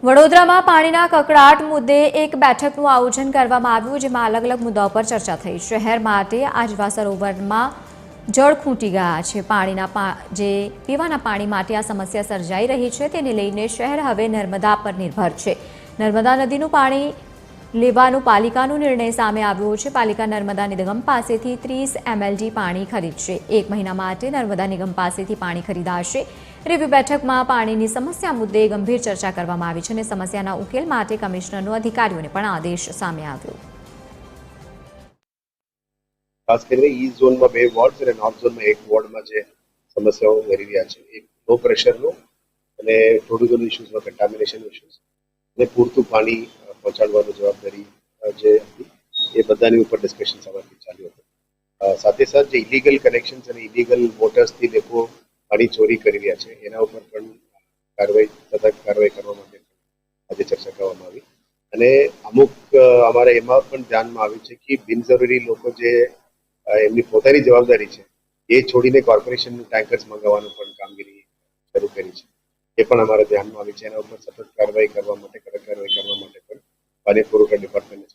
વડોદરામાં પાણીના કકળાટ મુદ્દે એક બેઠકનું આયોજન કરવામાં આવ્યું, જેમાં અલગ અલગ મુદ્દાઓ પર ચર્ચા થઈ। શહેર માટે આજવા સરોવરમાં જળ ખૂંટી ગયા છે। પાણીના જે પીવાના પાણી માટે આ સમસ્યા સર્જાઈ રહી છે, તેને લઈને શહેર હવે નર્મદા પર નિર્ભર છે। નર્મદા નદીનું પાણી લેવાનો પાલિકાનો નિર્ણય સામે આવ્યો છે। પાલિકા નર્મદા નિગમ પાસેથી 30 MLD પાણી ખરીદશે। 1 મહિના માટે નર્મદા નિગમ પાસેથી પાણી ખરીદાશે। રિવ્યુ બેઠકમાં પાણીની સમસ્યા મુદ્દે ગંભીર ચર્ચા કરવામાં આવી છે અને સમસ્યાના ઉકેલ માટે કમિશનરનો અધિકારીઓને પણ આદેશ સામે આવ્યો। ખાસ કરીને ઈસ્ટ ઝોનમાં 2 વોર્ડ્સ અને નોર્થ ઝોનમાં 1 વોર્ડમાં જે સમસ્યાઓ વધી રહ્યા છે, એક લો પ્રેશરનો અને થોડું ઘણું ઇસ્યુઝમાં કન્ટામિનેશન ઇસ્યુઝ અને પૂરતું પાણી પહોંચાડવાની જવાબદારી જે હતી એ બધાની ઉપર ડિસ્કશન સવારથી ચાલ્યું હતું। સાથે સાથે જે ઇલીગલ કનેક્શન્સ અને ઇલીગલ વોટર્સથી લોકો પાણી ચોરી કરી રહ્યા છે, એના ઉપર પણ સતત કાર્યવાહી કરવા માટે આજે ચર્ચા કરવામાં આવી અને અમુક અમારે એમાં પણ ધ્યાનમાં આવ્યું છે કે બિનજરૂરી લોકો જે એમની પોતાની જવાબદારી છે એ છોડીને કોર્પોરેશનનું ટેન્કર્સ મંગાવવાનું પણ કામગીરી શરૂ કરી છે, એ પણ અમારા ધ્યાનમાં આવી છે। એના ઉપર સતત કાર્યવાહી કરવા માટે કડક કાર્યવાહી કરવા માટે પણ પાણી પુરવઠા ડિપાર્ટમેન્ટ